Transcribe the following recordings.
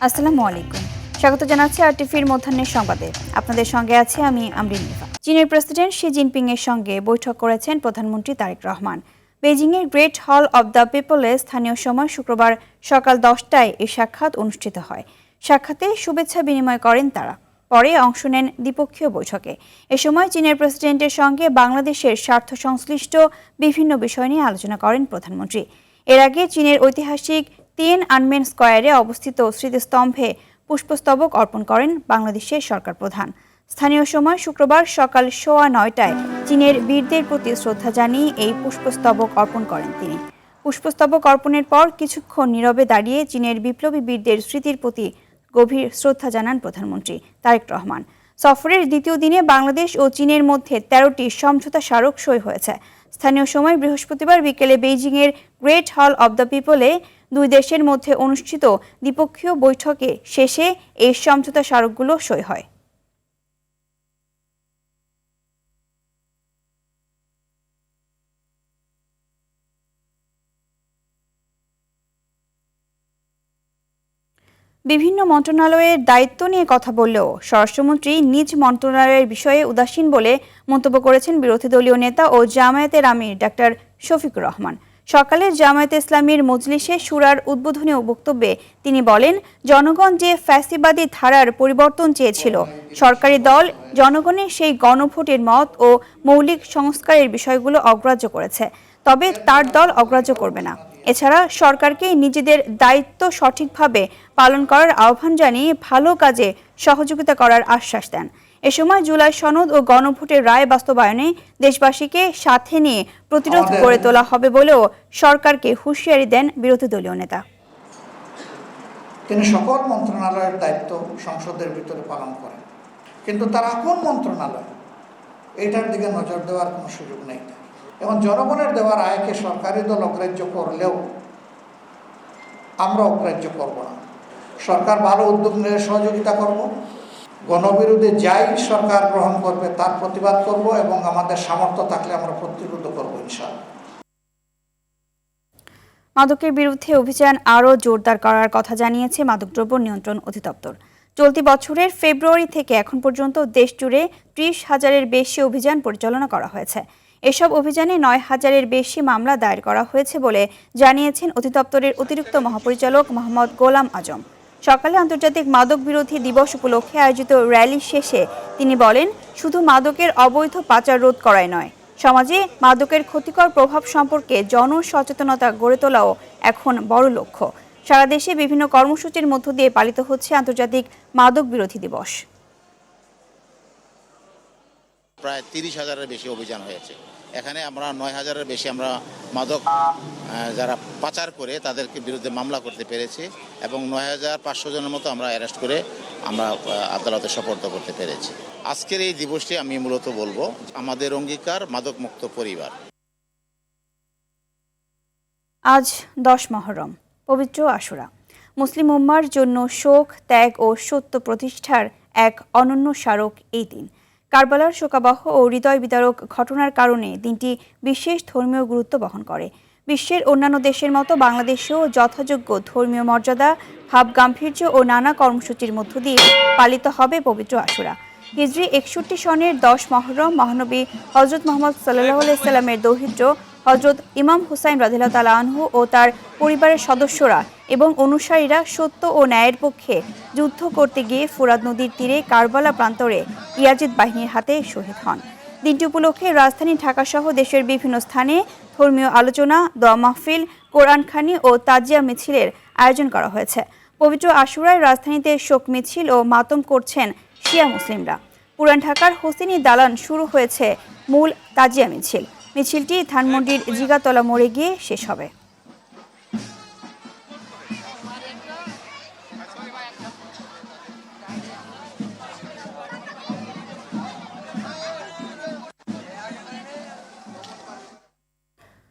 আসসালামু আলাইকুম। স্বাগত জানাচ্ছি আরটিভির মধ্যাহ্নের সংবাদে। আপনাদের সঙ্গে আছে আমি আমরিন নিফা। চীনের প্রেসিডেন্ট শি জিনপিং এর সঙ্গে বৈঠক করেছেন প্রধানমন্ত্রী তারেক রহমান। বেজিংয়ের গ্রেট হল অব দ্য পিপলে স্থানীয় সময় শুক্রবার সকাল 10টায় এই সাক্ষাৎ অনুষ্ঠিত হয়। সাক্ষাতে শুভেচ্ছা বিনিময় করেন তারা। পরে অংশ নেন দ্বিপক্ষীয় বৈঠকে। এ সময় চীনের প্রেসিডেন্টের সঙ্গে বাংলাদেশের স্বার্থ সংশ্লিষ্ট বিভিন্ন বিষয় নিয়ে আলোচনা করেন প্রধানমন্ত্রী। এর আগে চীনের ঐতিহাসিক তিয়েনআনমেন স্কয়ারে অবস্থিত স্মৃতিস্তম্ভে পুষ্পস্তবক অর্পণ করেন বাংলাদেশের সরকার প্রধান। স্থানীয় সময় শুক্রবার সকাল 9:15টায় চীনের বীরদের প্রতি শ্রদ্ধা জানিয়ে এই পুষ্পস্তবক অর্পণ করেন তিনি। পুষ্পস্তবক অর্পণের পর কিছুক্ষণ নীরবে দাঁড়িয়ে চীনের বিপ্লবী বীরদের স্মৃতির প্রতি গভীর শ্রদ্ধা জানান প্রধানমন্ত্রী তারেক রহমান। সফরের দ্বিতীয় দিনে বাংলাদেশ ও চীনের মধ্যে 13টি সমঝোতা স্মারক সই হয়েছে। স্থানীয় সময় বৃহস্পতিবার বিকেলে বেইজিংয়ের গ্রেট হল অব দ্য পিপলে দুই দেশের মধ্যে অনুষ্ঠিত দ্বিপক্ষীয় বৈঠকে শেষে এই সমঝোতা স্মারকগুলো সই হয়। বিভিন্ন মন্ত্রণালয়ের দায়িত্ব নিয়ে কথা বললেও স্বরাষ্ট্রমন্ত্রী নিজ মন্ত্রণালয়ের বিষয়ে উদাসীন বলে মন্তব্য করেছেন বিরোধী দলীয় নেতা ও জামায়াতের আমির ডাক্তার শফিকুর রহমান। সকালে জামায়াতে ইসলামীর মজলিসে শুরার উদ্বোধনী বক্তব্যে তিনি বলেন, জনগণ যে ফ্যাসিবাদী ধারার পরিবর্তন চেয়েছিল, সরকারি দল জনগণের সেই গণভোটের মত ও মৌলিক সংস্কারের বিষয়গুলো অগ্রাহ্য করেছে, তবে তার দল অগ্রাহ্য করবে না। এছাড়া সরকারকে নিজেদের দায়িত্ব সঠিকভাবে পালন করার আহ্বান জানিয়ে ভালো কাজে সহযোগিতা করার আশ্বাস দেন। এ সময় জুলাই সনদ ও গণভোটের রায় বাস্তবায়নে দেশবাসীকে সাথে নিয়ে প্রতিরোধ গড়ে তোলা হবে বলেও সরকারকে হুঁশিয়ারি দেন বিরোধী দলীয় নেতা। তিনি সকল মন্ত্রণালয়ের দায়িত্ব সংসদের ভিতরে পালন করেন, কিন্তু তার আপন মন্ত্রণালয় এটার দিকে নজর দেওয়ার কোনো সুযোগ নেই। এবং জনগণের দেওয়ার আয়কে সরকারি দল অগ্রাহ্য করলেও আমরা অগ্রাহ্য করব না। সরকার ভালো উদ্যোগ নিয়ে সহযোগিতা করব, গণবিরোধী যাই সরকার গ্রহণ করবে তার প্রতিবাদ করব এবং আমাদের সামর্থ্য থাকলে আমরা প্রতিরোধ করব ইনশাআল্লাহ। মাদকের বিরুদ্ধে অভিযান আরও জোরদার করার কথা জানিয়েছে মাদকদ্রব্য নিয়ন্ত্রণ অধিদপ্তর। চলতি বছরের ফেব্রুয়ারি থেকে এখন পর্যন্ত দেশজুড়ে 30,000-এর বেশি অভিযান পরিচালনা করা হয়েছে। এসব অভিযানে 9,000-এর বেশি মামলা দায়ের করা হয়েছে বলে জানিয়েছেন অধিদপ্তরের অতিরিক্ত মহাপরিচালক মোহাম্মদ গোলাম আজম। সকালে আন্তর্জাতিক মাদক বিরোধী দিবস উপলক্ষে আয়োজিত র্যালি শেষে তিনি বলেন, শুধু মাদকের অবৈধ পাচার রোধ করাই নয়, সমাজে মাদকের ক্ষতিকর প্রভাব সম্পর্কে জনসচেতনতা গড়ে তোলাও এখন বড় লক্ষ্য। সারা দেশে বিভিন্ন কর্মসূচির মধ্য দিয়ে পালিত হচ্ছে আন্তর্জাতিক মাদক বিরোধী দিবস। প্রায় 30,000-এর বেশি অভিযান হয়েছে। এখানে আমরা 9,000-এর বেশি আমরা মাদক যারা পাচার করে তাদেরকে বিরুদ্ধে মামলা করতে পেরেছি এবং 9,500 জনের মতো আমরা অ্যারেস্ট করে আমরা আদালতে সোপর্দ করতে পেরেছি। আজকের এই দিবসটি আমি মূলত বলবো আমাদের অঙ্গীকার মাদক মুক্ত পরিবার। আজ 10 মুহররম, পবিত্র আশুরা। মুসলিম উম্মার জন্য শোক, ত্যাগ ও সত্য প্রতিষ্ঠার এক অনন্য স্মারক এই দিন। কারবালার শোকাবহ ও হৃদয় বিদারক ঘটনার কারণে দিনটি বিশেষ ধর্মীয় গুরুত্ব বহন করে। বিশ্বের অন্যান্য দেশের মতো বাংলাদেশেও যথাযোগ্য ধর্মীয় মর্যাদা, ভাব গাম্ভীর্য ও নানা কর্মসূচির মধ্য দিয়ে পালিত হবে পবিত্র আশুরা। হিজরি 61 সনের 10 মুহররম মহানবী হযরত মুহাম্মদ সাল্লাল্লাহু আলাইহি সাল্লামের দৌহিত্র হযরত ইমাম হুসাইন রাদিয়াল্লাহু তাআলা আনহু ও তার পরিবারের সদস্যরা এবং অনুসারীরা সত্য ও ন্যায়ের পক্ষে যুদ্ধ করতে গিয়ে ফুরাত নদীর তীরে কারবালা প্রান্তরে ইয়াজিদ বাহিনীর হাতে শহীদ হন। দিনটি উপলক্ষে রাজধানী ঢাকা সহ দেশের বিভিন্ন স্থানে ধর্মীয় আলোচনা, দোয়া মাহফিল, কোরআনখানি ও তাজিয়া মিছিলের আয়োজন করা হয়েছে। পবিত্র আশুরায় রাজধানীতে শোক মিছিল ও মাতম করছেন শিয়া মুসলিমরা। পুরান ঢাকার হোসেনি দালান শুরু হয়েছে মূল তাজিয়া মিছিল। মিছিলটি ধানমন্ডির জিগাতলা মোড়ে গিয়ে শেষ হবে।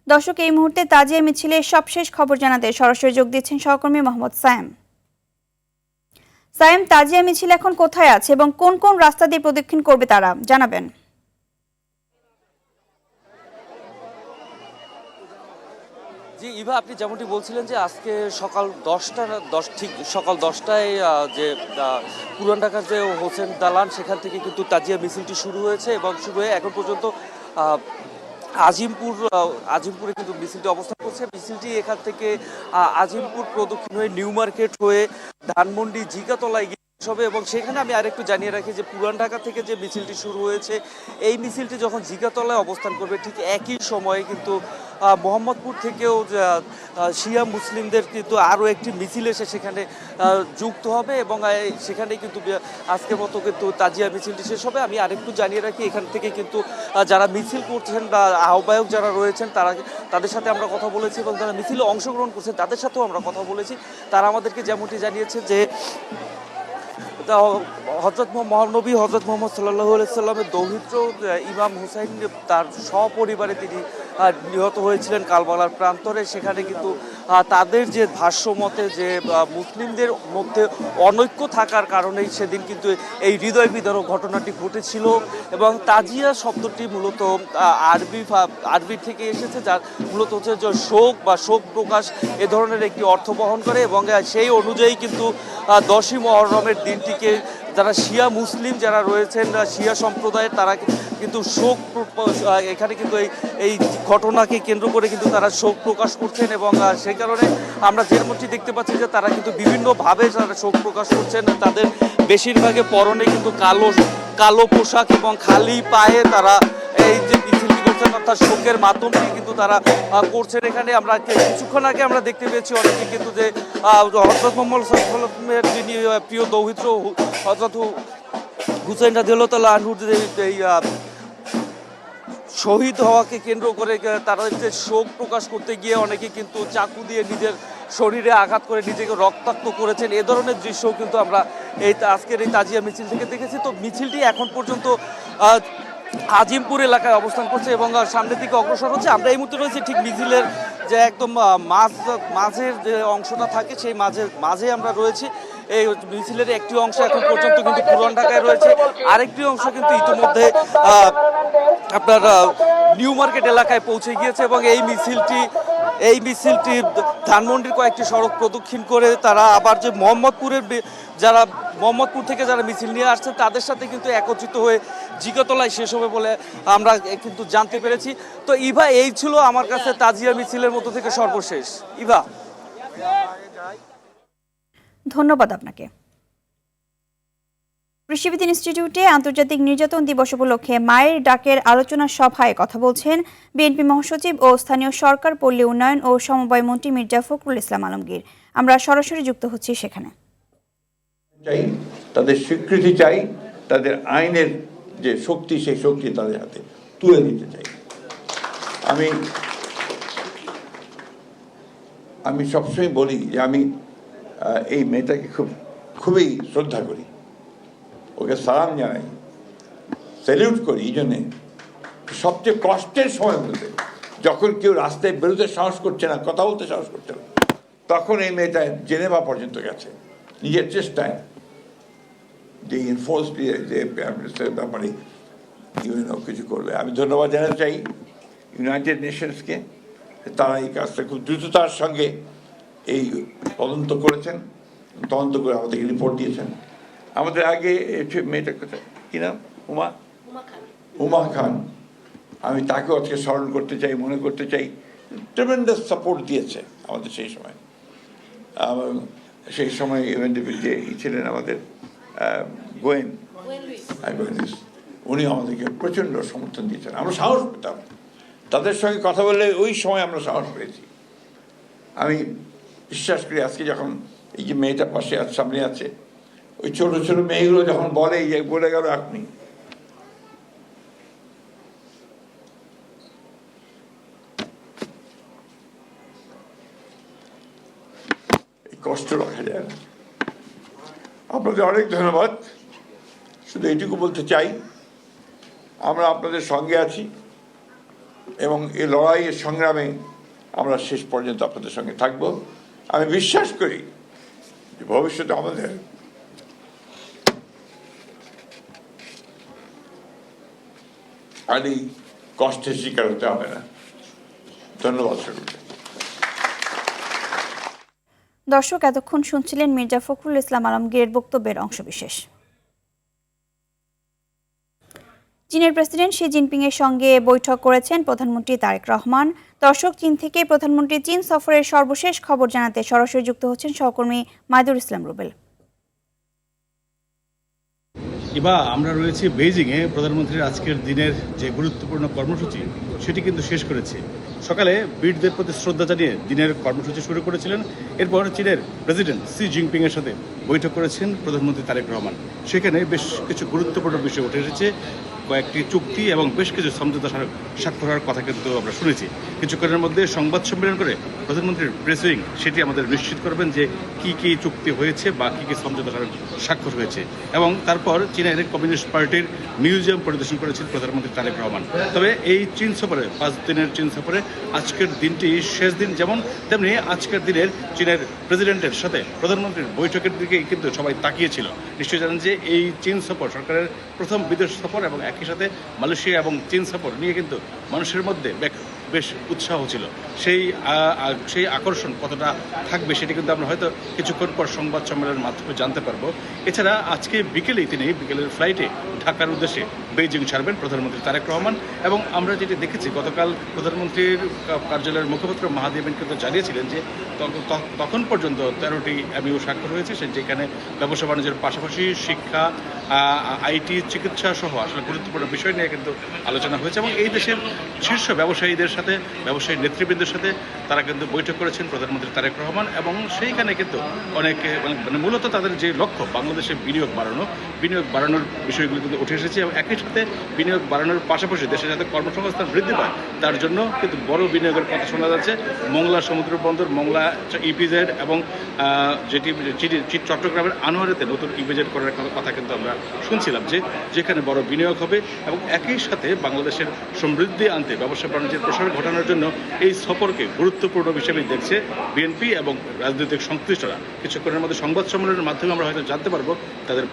দর্শক, এই মুহূর্তে তাজিয়া মিছিলের সবশেষ খবর জানাতে সরাসরি যোগ দিচ্ছেন সহকর্মী মোহাম্মদ সায়েম। সায়েম, তাজিয়া মিছিল এখন কোথায় আছে এবং কোন কোন রাস্তা দিয়ে প্রদক্ষিণ করবে তারা জানাবেন? জি ইভা, আপনি যেমনটি বলছিলেন যে আজকে সকাল 10টা ঠিক সকাল 10টায় যে পুরান ঢাকার যে হোসেন দালান সেখান থেকে কিন্তু তাজিয়া মিছিলটি শুরু হয়েছে এবং শুরু হয়ে এখন পর্যন্ত আহ, আজিমপুরে কিন্তু মিছিলটি অবস্থান করছে। মিছিলটি এখান থেকে আজিমপুর প্রদক্ষিণ হয়ে নিউ মার্কেট হয়ে ধানমন্ডি জিকাতলায় গিয়ে শেষ হবে এবং সেখানে আমি আরেকটু জানিয়ে রাখি যে পুরান ঢাকা থেকে যে মিছিলটি শুরু হয়েছে এই মিছিলটি যখন জিকাতলায় অবস্থান করবে ঠিক একই সময়ে কিন্তু মোহাম্মদপুর থেকেও শিয়া মুসলিমদের কিন্তু আরও একটি মিছিল এসে সেখানে যুক্ত হবে এবং সেখানে কিন্তু আজকের মতো কিন্তু তাজিয়া মিছিলটি শেষ হবে। আমি আরেকটু জানিয়ে রাখি এখান থেকে কিন্তু যারা মিছিল করছেন বা আহ্বায়ক যারা রয়েছেন তাদের সাথে আমরা কথা বলেছি এবং যারা মিছিলে অংশগ্রহণ করছেন তাদের সাথেও আমরা কথা বলেছি। তারা আমাদেরকে যেমনটি জানিয়েছে যে হজরত মহানবী হজরত মোহাম্মদ সাল্লাল্লাহু আলাইহি সাল্লামের দৌহিত্র ইমাম হুসাইন তার সপরিবারে তিনি নিহত হয়েছিলেন কারবালার প্রান্তরে। সেখানে কিন্তু তাদের যে ভাষ্য মতে যে মুসলিমদের মধ্যে অনৈক্য থাকার কারণেই সেদিন কিন্তু এই হৃদয় বিদারক ঘটনাটি ঘটেছিল এবং তাজিয়া শব্দটি মূলত আরবি থেকে এসেছে, যার মূলত হচ্ছে যে শোক বা শোক প্রকাশ এ ধরনের একটি অর্থ বহন করে এবং সেই অনুযায়ী কিন্তু 10ই মুহররমের দিনটিকে যারা শিয়া মুসলিম যারা রয়েছেন শিয়া সম্প্রদায়ের তারা কিন্তু শোক এখানে কিন্তু এই ঘটনাকে কেন্দ্র করে কিন্তু তারা শোক প্রকাশ করছেন এবং সেই কারণে আমরা যেমনটি দেখতে পাচ্ছি যে তারা কিন্তু বিভিন্নভাবে যারা শোক প্রকাশ করছেন তাদের বেশিরভাগে পরনে কিন্তু কালো পোশাক এবং খালি পায়ে তারা এই যে মিছিলটি করছেন অর্থাৎ শোকের মাধ্যমে কিন্তু তারা করছেন। এখানে আমরা কিছুক্ষণ আগে আমরা দেখতে পেয়েছি অনেকে কিন্তু যে হযরত মুহাম্মদ সাল্লাল্লাহু আলাইহি ওয়াসাল্লামের যিনি প্রিয় দৌহিত্র হযরত হুসাইন রাদিয়াল্লাহু তাআলা আনহুর এই শহীদ হওয়াকে কেন্দ্র করে তারা যে শোক প্রকাশ করতে গিয়ে অনেকে কিন্তু চাকু দিয়ে নিজের শরীরে আঘাত করে নিজেকে রক্তাক্ত করেছেন। এ ধরনের দৃশ্যও কিন্তু আমরা আজকের এই তাজিয়া মিছিল থেকে দেখেছি। তো মিছিলটি এখন পর্যন্ত আজিমপুর এলাকায় অবস্থান করছে এবং সামনের দিকে অগ্রসর হচ্ছে। আমরা এই মুহূর্তে রয়েছি ঠিক মিছিলের যে একদম মাঝের যে অংশটা থাকে সেই মাঝে আমরা রয়েছি। এই মিছিলের একটি অংশ এখন পর্যন্ত কিন্তু পুরান ঢাকায় রয়েছে, আরেকটি অংশ কিন্তু ইতিমধ্যে আপনার নিউ মার্কেট এলাকায় পৌঁছে গিয়েছে এবং এই মিছিলটি ধানমন্ডির কয়েকটি সড়ক প্রদক্ষিণ করে তারা আবার যে মোহাম্মদপুর থেকে যারা মিছিল নিয়ে আসছেন তাদের সাথে কিন্তু একত্রিত হয়ে জিগাতলায় শেষ হবে বলে আমরা কিন্তু জানতে পেরেছি। তো ইভা, এই ছিল আমার কাছে তাজিয়া মিছিলের মতো থেকে সর্বশেষ। ইভা, ধন্যবাদ আপনাকে। কৃষিবিদ ইনস্টিটিউটে আন্তর্জাতিক নির্যাতন দিবস উপলক্ষে মায়ের ডাকের আলোচনা সভায় কথা বলছেন বিএনপি মহাসচিব ও স্থানীয় সরকার, পল্লী উন্নয়ন ও সমবায় মন্ত্রী মির্জা ফখরুল ইসলাম আলমগীর। আমরা সরাসরি যুক্ত হচ্ছি সেখানে। চাই তাদের স্বীকৃতি চাই, তাদের আইনের যে শক্তি সেই শক্তি তাদের হাতে তুলে দিতে চাই। আমি সবসময় বলি যে আমি এই মেয়েটাকে খুবই শ্রদ্ধা করি, ওকে সালাম জানাই, স্যালিউট করি। এই জন্যে সবচেয়ে কষ্টের সময়গুলোতে যখন কেউ রাস্তায় বেরোতে সাহস করছে না, কথা বলতে সাহস করছে না, তখন এই মেয়েটা জেনেভা পর্যন্ত গেছে নিজের চেষ্টায় যে এনফোর্স যে ব্যাপারে ইউএনও কিছু করলে। আমি ধন্যবাদ জানাতে চাই ইউনাইটেড নেশনসকে, তারা এই কাজটা খুব দ্রুততার সঙ্গে এই তদন্ত করেছেন, তদন্ত করে আমাদেরকে রিপোর্ট দিয়েছেন। আমাদের আগে মেয়েটার কথা কি নাম, উমা খান, আমি তাকেও আজকে স্মরণ করতে চাই, মনে করতে চাই। ট্রেমেন্ডাস সাপোর্ট দিয়েছে আমাদের সেই সময়। সেই সময় ইউএনডিপির যে ছিলেন আমাদের গোয়েন, উনি আমাদেরকে প্রচণ্ড সমর্থন দিয়েছেন। আমরা সাহস পেতাম তাদের সঙ্গে কথা বললে, ওই সময় আমরা সাহস পেয়েছি। আমি বিশ্বাস করি আজকে যখন এই যে মেয়েটা পাশে সামনে আছে, ওই ছোট ছোট মেয়েগুলো যখন বলে যে বলে গেল আপনি, কষ্ট রাখা যায় না। আপনাদের অনেক ধন্যবাদ। শুধু এইটুকু বলতে চাই, আমরা আপনাদের সঙ্গে আছি এবং এই লড়াইয়ের সংগ্রামে আমরা শেষ পর্যন্ত আপনাদের সঙ্গে থাকব। আমি বিশ্বাস করি যে ভবিষ্যতে আমাদের আর এই কষ্টের শিকার হতে হবে না। ধন্যবাদ সকলকে। দর্শক, এতক্ষণ শুনছিলেন মির্জা ফখরুল ইসলাম আলমগীরের বক্তব্যের অংশবিশেষ। চীনের প্রেসিডেন্ট শি জিনপিং এর সঙ্গে বৈঠক করেছেন প্রধানমন্ত্রী তারেক রহমান। দর্শক, চীন থেকে প্রধানমন্ত্রী চীন সফরের সর্বশেষ খবর জানাতে সরাসরি যুক্ত হচ্ছেন সহকর্মী মাইদুল ইসলাম রুবেল। আমরা রয়েছি বেইজিংয়ে। প্রধানমন্ত্রীর আজকের দিনের যে গুরুত্বপূর্ণ কর্মসূচি সেটি কিন্তু শেষ করেছে। সকালে বীরদের প্রতি শ্রদ্ধা জানিয়ে দিনের কর্মসূচি শুরু করেছিলেন। এরপর চীনের প্রেসিডেন্ট শি জিনপিং এর সাথে বৈঠক করেছেন প্রধানমন্ত্রী তারেক রহমান। সেখানে বেশ কিছু গুরুত্বপূর্ণ বিষয় উঠে এসেছে। কয়েকটি চুক্তি এবং বেশ কিছু সমঝোতা স্বাক্ষর হওয়ার কথা কিন্তু আমরা শুনেছি। কিছুক্ষণের মধ্যে সংবাদ সম্মেলন করে প্রধানমন্ত্রীর প্রেস উইং সেটি আমাদের নিশ্চিত করবেন যে কি কি চুক্তি হয়েছে বা কি কি সমঝোতা স্বাক্ষর হয়েছে। এবং তারপর চীনের কমিউনিস্ট পার্টির মিউজিয়াম পরিদর্শন করেছেন প্রধানমন্ত্রী তারেক রহমান। তবে এই চীন সফরে 5 দিনের চীন সফরে আজকের দিনটি শেষ দিন, যেমন তেমনি আজকের দিনের চীনের প্রেসিডেন্টের সাথে প্রধানমন্ত্রীর বৈঠকের দিকে কিন্তু সবাই তাকিয়েছিল। নিশ্চয়ই জানেন যে এই চীন সফর সরকারের প্রথম বিদেশ সফর এবং একই সাথে মালয়েশিয়া এবং চীন সফর নিয়ে কিন্তু মানুষের মধ্যে বেশ উৎসাহ ছিল। সেই আকর্ষণ কতটা থাকবে সেটি কিন্তু আমরা হয়তো কিছুক্ষণ পর সংবাদ সম্মেলনের মাধ্যমে জানতে পারবো। এছাড়া আজকে বিকেলের ফ্লাইটে ঢাকার উদ্দেশ্যে বেইজিং ছাড়বেন প্রধানমন্ত্রী তারেক রহমান। এবং আমরা যেটি দেখেছি, গতকাল প্রধানমন্ত্রীর কার্যালয়ের মুখপাত্র মাহাদি আমিন কিন্তু জানিয়েছিলেন যে তখন পর্যন্ত 13টি এমইউ স্বাক্ষর হয়েছে, যেখানে ব্যবসা বাণিজ্যের পাশাপাশি শিক্ষা, আইটি, চিকিৎসা সহ আসলে গুরুত্বপূর্ণ বিষয় নিয়ে কিন্তু আলোচনা হয়েছে। এবং এই দেশের শীর্ষ ব্যবসায়ীদের সাথে, ব্যবসায়ী নেতৃবৃন্দের সাথে তারা কিন্তু বৈঠক করেছেন প্রধানমন্ত্রী তারেক রহমান। এবং সেইখানে কিন্তু অনেকে মূলত তাদের যে লক্ষ্য বাংলাদেশে বিনিয়োগ বাড়ানোর বিষয়গুলো কিন্তু উঠে এসেছে। এবং একই সাথে বিনিয়োগ বাড়ানোর পাশাপাশি দেশে যাতে কর্মসংস্থান বৃদ্ধি পায় তার জন্য কিন্তু বড় বিনিয়োগের কথা শোনা যাচ্ছে। মংলা সমুদ্র বন্দর, মংলা ইপিজেড এবং চট্টগ্রামের আনোয়ারেতে নতুন ইপিজেড করার কথা কিন্তু আমরা শুনছিলাম যেখানে বড় বিনিয়োগ হবে। এবং একই সাথে বাংলাদেশের সমৃদ্ধি আনতে, ব্যবসা বাণিজ্যের প্রসার ঘটানোর জন্য এই সফরকে গুরুত্বপূর্ণ হিসেবে দেখছে বিএনপি এবং রাজনৈতিক সংশ্লিষ্টরা। কিছুক্ষণের মধ্যে সংবাদ সম্মেলনের মাধ্যমে আমরা হয়তো জানতে পারবো তাদের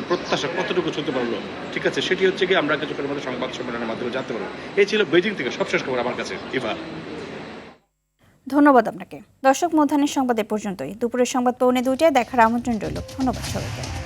প্রত্যাশা কতটুকু চলতে পারলো। ঠিক আছে, সেটি হচ্ছে কি আমরা কিছুক্ষণের মধ্যে সংবাদ সম্মেলনের মাধ্যমে জানতে পারবো। এই ছিল বেইজিং থেকে সবশেষ খবর আমার কাছে। ইভা, ধন্যবাদ আপনাকে। দর্শক, মধ্যাহ্নের সংবাদ এ পর্যন্তই। দুপুরের সংবাদ পৌনে 2টায় দেখার আমন্ত্রণ রইল। ধন্যবাদ সবাইকে।